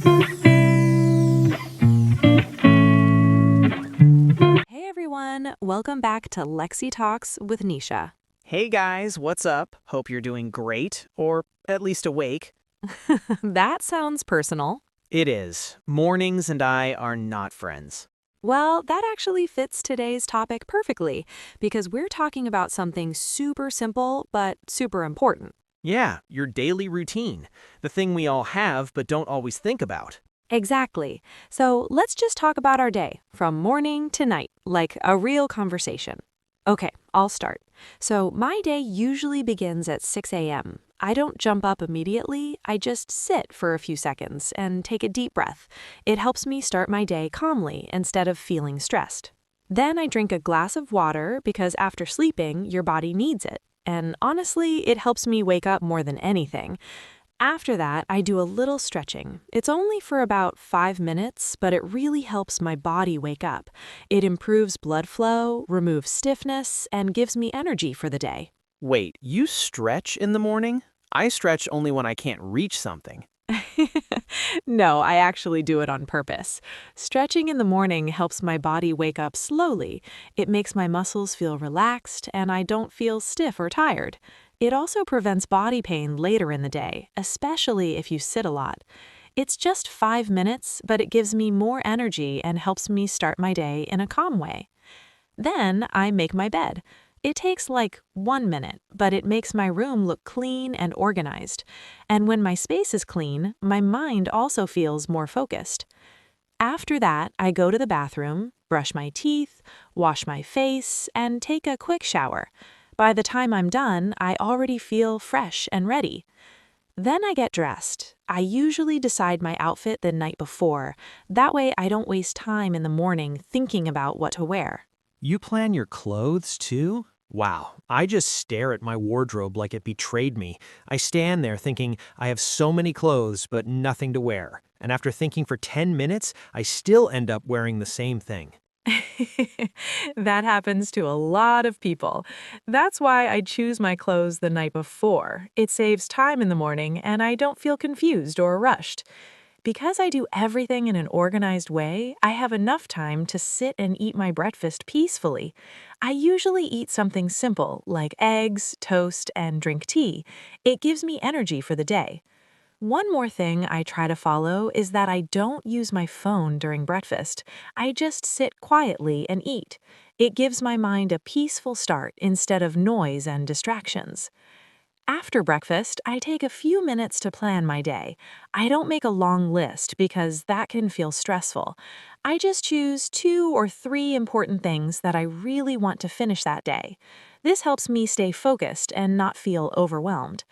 Hey everyone, welcome back to Lexi Talks with Nisha. Hey guys, what's up? Hope you're doing great, or at least awake. That sounds personal. It is. Mornings and I are not friends. Well, that actually fits today's topic perfectly because we're talking about something super simple but super important. Yeah, your daily routine. The thing we all have but don't always think about. Exactly. So let's just talk about our day from morning to night, like a real conversation. Okay, I'll start. So my day usually begins at 6 a.m. I don't jump up immediately, I just sit for a few seconds and take a deep breath. It helps me start my day calmly instead of feeling stressed. Then I drink a glass of water because after sleeping, your body needs it. And honestly, it helps me wake up more than anything. After that, I do a little stretching. It's only for about 5 minutes, but it really helps my body wake up. It improves blood flow, removes stiffness, and gives me energy for the day. Wait, you stretch in the morning? I stretch only when I can't reach something. No, I actually do it on purpose. Stretching in the morning helps my body wake up slowly. It makes my muscles feel relaxed, and I don't feel stiff or tired. It also prevents body pain later in the day, especially if you sit a lot. It's just 5 minutes, but it gives me more energy and helps me start my day in a calm way. Then I make my bed. It takes like 1 minute, but it makes my room look clean and organized. And when my space is clean, my mind also feels more focused. After that, I go to the bathroom, brush my teeth, wash my face, and take a quick shower. By the time I'm done, I already feel fresh and ready. Then I get dressed. I usually decide my outfit the night before. That way I don't waste time in the morning thinking about what to wear. You plan your clothes too? Wow, I just stare at my wardrobe like it betrayed me. I stand there thinking I have so many clothes but nothing to wear. And after thinking for 10 minutes, I still end up wearing the same thing. That happens to a lot of people. That's why I choose my clothes the night before. It saves time in the morning and I don't feel confused or rushed. Because I do everything in an organized way, I have enough time to sit and eat my breakfast peacefully. I usually eat something simple like eggs, toast, and drink tea. It gives me energy for the day. One more thing I try to follow is that I don't use my phone during breakfast. I just sit quietly and eat. It gives my mind a peaceful start instead of noise and distractions. After breakfast, I take a few minutes to plan my day. I don't make a long list because that can feel stressful. I just choose 2 or 3 important things that I really want to finish that day. This helps me stay focused and not feel overwhelmed.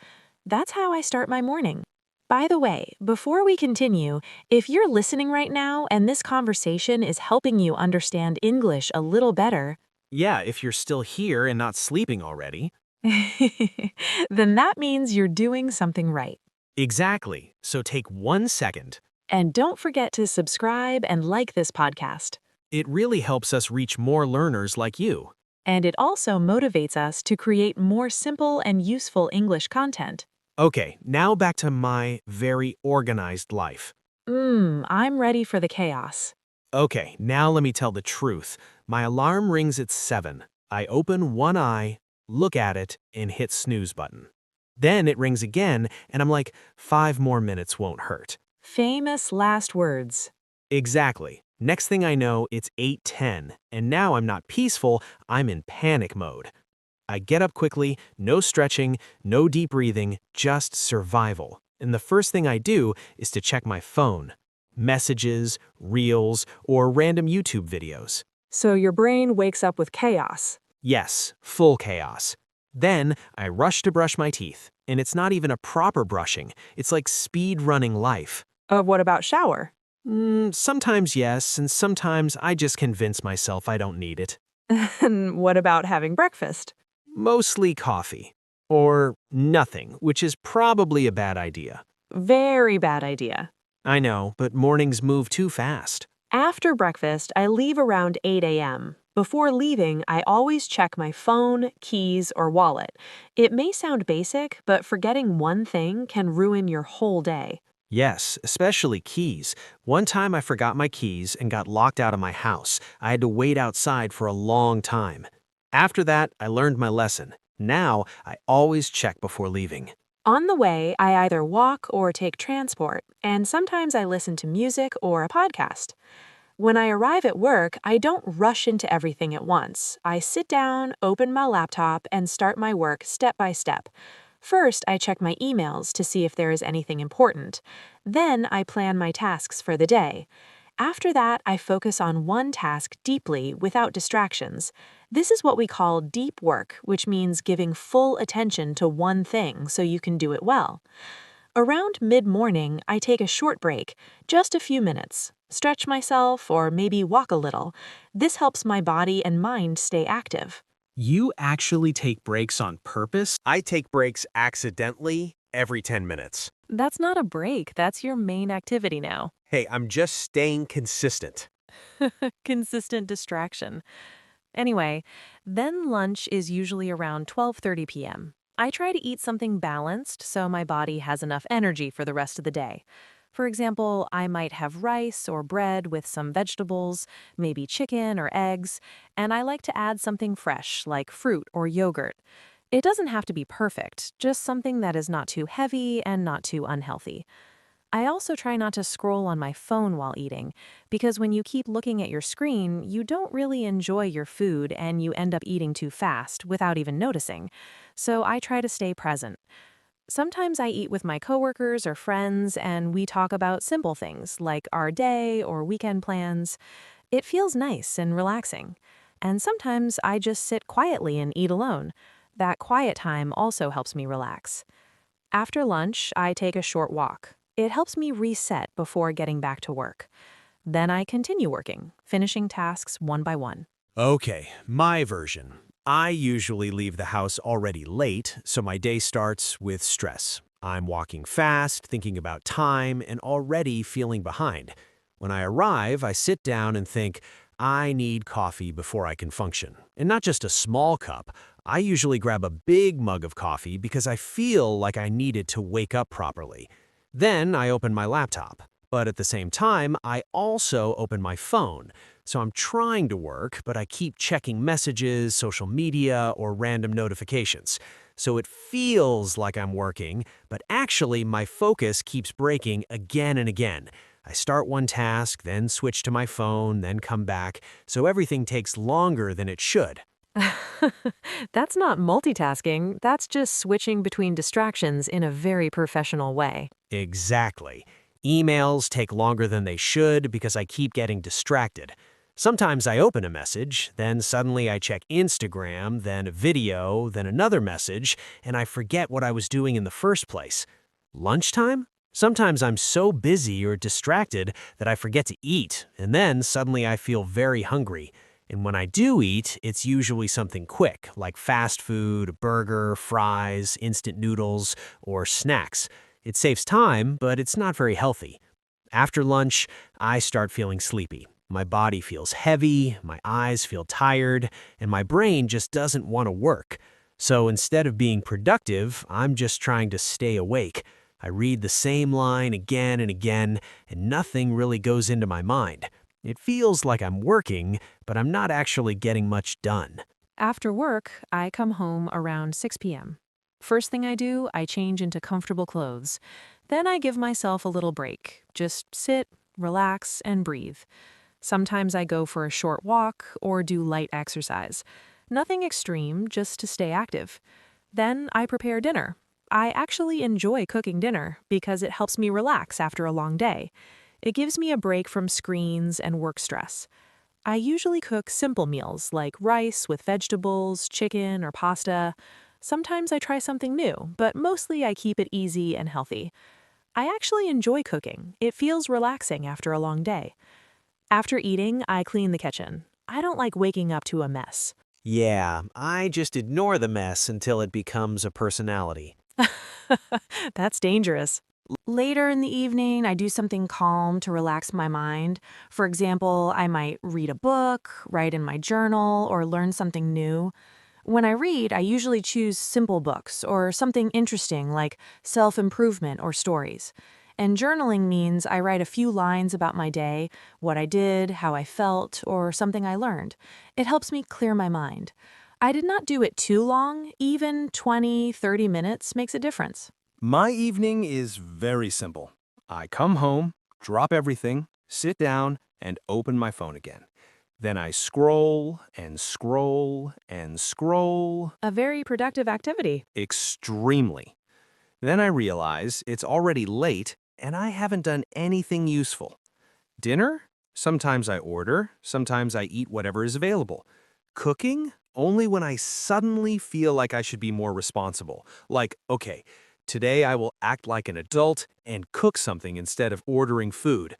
That's how I start my morning. By the way, before we continue, if you're listening right now and this conversation is helping you understand English a little better, Yeah, if you're still here and not sleeping already. then that means you're doing something right. Exactly. So take 1 second. And don't forget to subscribe and like this podcast. It really helps us reach more learners like you. And it also motivates us to create more simple and useful English content. Okay, now back to my very organized life. I'm ready for the chaos. Okay, now let me tell the truth. My alarm rings at 7. I open one eye, look at it, and hit snooze button. Then it rings again, and I'm like, 5 more minutes won't hurt. Famous last words. Exactly. Next thing I know, it's 8:10, and now I'm not peaceful, I'm in panic mode. I get up quickly, no stretching, no deep breathing, just survival. And the first thing I do is to check my phone. Messages, reels, or random YouTube videos. So your brain wakes up with chaos. Yes, full chaos. Then I rush to brush my teeth, and it's not even a proper brushing. It's like speed running life. What about shower? Sometimes yes, and sometimes I just convince myself I don't need it. And what about having breakfast? Mostly coffee. Or nothing, which is probably a bad idea. Very bad idea. I know, but mornings move too fast. After breakfast, I leave around 8 a.m. Before leaving, I always check my phone, keys, or wallet. It may sound basic, but forgetting one thing can ruin your whole day. Yes, especially keys. One time I forgot my keys and got locked out of my house. I had to wait outside for a long time. After that, I learned my lesson. Now, I always check before leaving. On the way, I either walk or take transport, and sometimes I listen to music or a podcast. When I arrive at work, I don't rush into everything at once. I sit down, open my laptop, and start my work step by step. First, I check my emails to see if there is anything important. Then, I plan my tasks for the day. After that, I focus on one task deeply without distractions. This is what we call deep work, which means giving full attention to one thing so you can do it well. Around mid morning, I take a short break, just a few minutes, stretch myself, or maybe walk a little. This helps my body and mind stay active. You actually take breaks on purpose? I take breaks accidentally every 10 minutes. That's not a break, that's your main activity now. Hey, I'm just staying consistent. Consistent distraction. Anyway, then lunch is usually around 12:30 p.m. I try to eat something balanced so my body has enough energy for the rest of the day. For example, I might have rice or bread with some vegetables, maybe chicken or eggs, and I like to add something fresh like fruit or yogurt. It doesn't have to be perfect, just something that is not too heavy and not too unhealthy. I also try not to scroll on my phone while eating, because when you keep looking at your screen, you don't really enjoy your food and you end up eating too fast without even noticing. So I try to stay present. Sometimes I eat with my coworkers or friends and we talk about simple things like our day or weekend plans. It feels nice and relaxing. And sometimes I just sit quietly and eat alone. That quiet time also helps me relax. After lunch, I take a short walk. It helps me reset before getting back to work. Then I continue working, finishing tasks one by one. Okay, my version. I usually leave the house already late, so my day starts with stress. I'm walking fast, thinking about time, and already feeling behind. When I arrive, I sit down and think, I need coffee before I can function. And not just a small cup. I usually grab a big mug of coffee because I feel like I need it to wake up properly. Then I open my laptop. But at the same time, I also open my phone. So I'm trying to work, but I keep checking messages, social media, or random notifications. So it feels like I'm working, but actually my focus keeps breaking again and again. I start one task, then switch to my phone, then come back, so everything takes longer than it should. That's not multitasking, that's just switching between distractions in a very professional way. Exactly. Emails take longer than they should because I keep getting distracted. Sometimes I open a message, then suddenly I check Instagram, then a video, then another message, and I forget what I was doing in the first place. Lunchtime? Sometimes I'm so busy or distracted that I forget to eat, and then suddenly I feel very hungry. And when I do eat, it's usually something quick, like fast food, a burger, fries, instant noodles, or snacks. It saves time, but it's not very healthy. After lunch, I start feeling sleepy. My body feels heavy, my eyes feel tired, and my brain just doesn't want to work. So instead of being productive, I'm just trying to stay awake. I read the same line again and again, and nothing really goes into my mind. It feels like I'm working, but I'm not actually getting much done. After work, I come home around 6 p.m. First thing I do, I change into comfortable clothes. Then I give myself a little break. Just sit, relax, and breathe. Sometimes I go for a short walk or do light exercise. Nothing extreme, just to stay active. Then I prepare dinner. I actually enjoy cooking dinner because it helps me relax after a long day. It gives me a break from screens and work stress. I usually cook simple meals like rice with vegetables, chicken, or pasta. Sometimes I try something new, but mostly I keep it easy and healthy. I actually enjoy cooking. It feels relaxing after a long day. After eating, I clean the kitchen. I don't like waking up to a mess. Yeah, I just ignore the mess until it becomes a personality. That's dangerous. Later in the evening, I do something calm to relax my mind. For example, I might read a book, write in my journal, or learn something new. When I read, I usually choose simple books or something interesting like self-improvement or stories. and journaling means I write a few lines about my day, what I did, how I felt, or something I learned. It helps me clear my mind. I did not do it too long, even 20, 30 minutes makes a difference. My evening is very simple. I come home, drop everything, sit down, and open my phone again. Then I scroll and scroll and scroll. A very productive activity. Extremely. Then I realize it's already late and I haven't done anything useful. Dinner? Sometimes I order, sometimes I eat whatever is available. Cooking? Only when I suddenly feel like I should be more responsible. Like, okay, today I will act like an adult and cook something instead of ordering food.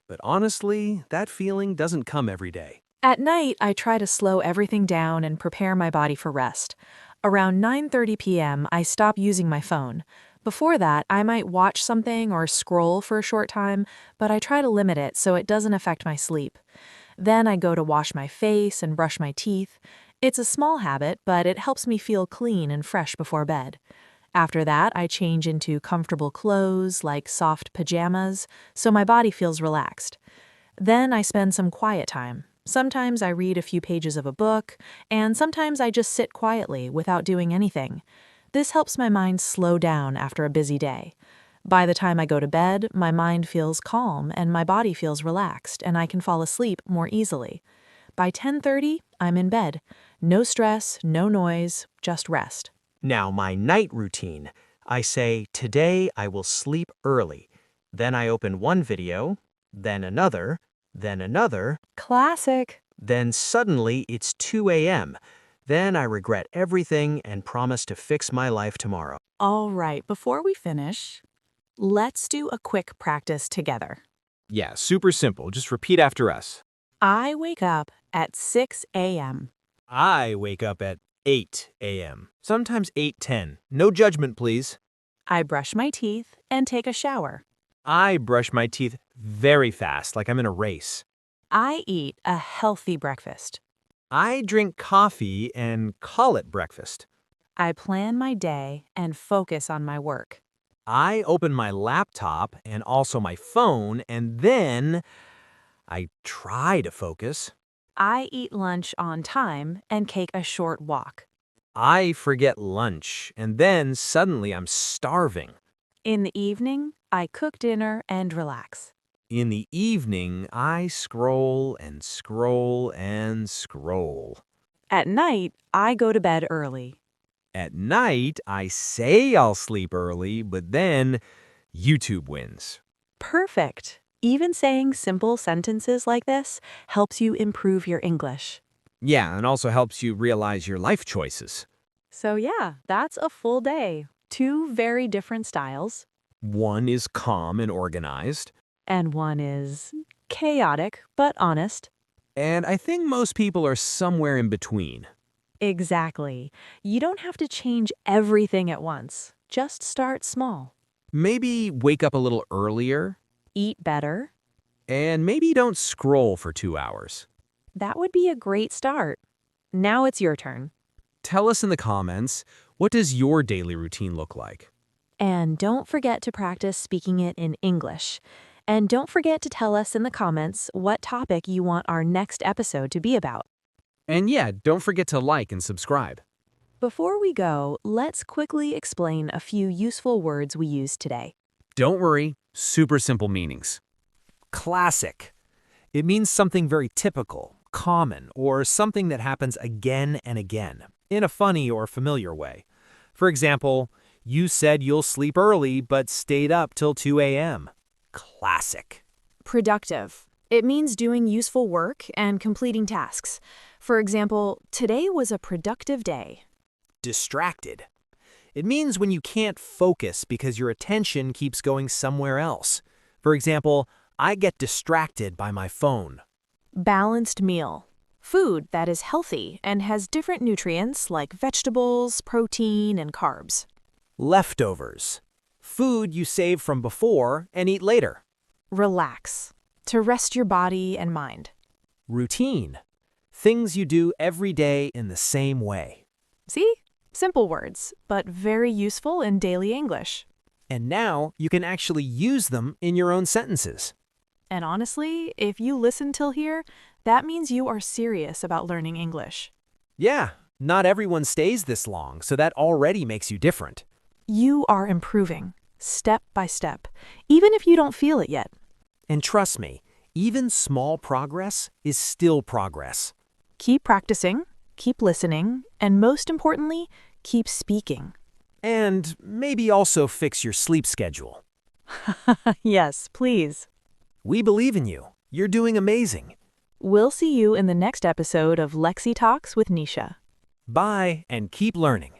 But honestly, that feeling doesn't come every day. At night, I try to slow everything down and prepare my body for rest. Around 9:30 p.m., I stop using my phone. Before that, I might watch something or scroll for a short time, but I try to limit it so it doesn't affect my sleep. Then I go to wash my face and brush my teeth. It's a small habit, but it helps me feel clean and fresh before bed. After that, I change into comfortable clothes like soft pajamas, so my body feels relaxed. Then I spend some quiet time. Sometimes I read a few pages of a book, and sometimes I just sit quietly without doing anything. This helps my mind slow down after a busy day. By the time I go to bed, my mind feels calm and my body feels relaxed, and I can fall asleep more easily. By 10:30, I'm in bed. No stress, no noise, just rest. Now, my night routine. I say, today I will sleep early. Then I open one video, then another, then another. Classic. Then suddenly it's 2 a.m. Then I regret everything and promise to fix my life tomorrow. All right, before we finish, let's do a quick practice together. Yeah, super simple. Just repeat after us. I wake up at 6 a.m. I wake up at 8 a.m. Sometimes 8:10. No judgment, please. I brush my teeth and take a shower. I brush my teeth very fast, like I'm in a race. I eat a healthy breakfast. I drink coffee and call it breakfast. I plan my day and focus on my work. I open my laptop and also my phone, and then I try to focus. I eat lunch on time and take a short walk. I forget lunch, and then suddenly I'm starving. In the evening, I cook dinner and relax. In the evening, I scroll and scroll and scroll. At night, I go to bed early. At night, I say I'll sleep early, but then YouTube wins. Perfect. Even saying simple sentences like this helps you improve your English. Yeah, and also helps you realize your life choices. So yeah, that's a full day. Two very different styles. One is calm and organized, And one is chaotic, but honest. and I think most people are somewhere in between. Exactly. You don't have to change everything at once. Just start small. Maybe wake up a little earlier, Eat better. and maybe don't scroll for 2 hours. That would be a great start. Now it's your turn. Tell us in the comments, what does your daily routine look like? And don't forget to practice speaking it in English. And don't forget to tell us in the comments what topic you want our next episode to be about. And yeah, don't forget to like and subscribe. Before we go, let's quickly explain a few useful words we used today. Don't worry, super simple meanings. Classic. It means something very typical, common, or something that happens again and again, in a funny or familiar way. For example, you said you'll sleep early but stayed up till 2 a.m. Classic. Productive. It means doing useful work and completing tasks. For example, today was a productive day. Distracted. It means when you can't focus because your attention keeps going somewhere else. For example, I get distracted by my phone. Balanced meal. Food that is healthy and has different nutrients like vegetables, protein, and carbs. Leftovers. Food you save from before and eat later. Relax. To rest your body and mind. Routine. Things you do every day in the same way. See? Simple words, but very useful in daily English. And now you can actually use them in your own sentences. And honestly, if you listen till here, that means you are serious about learning English. Yeah, not everyone stays this long, so that already makes you different. You are improving, step by step, even if you don't feel it yet. And trust me, even small progress is still progress. Keep practicing, keep listening, and most importantly, keep speaking. And maybe also fix your sleep schedule. Yes, please. We believe in you. You're doing amazing. We'll see you in the next episode of Lexi Talks with Nisha. Bye, and keep learning.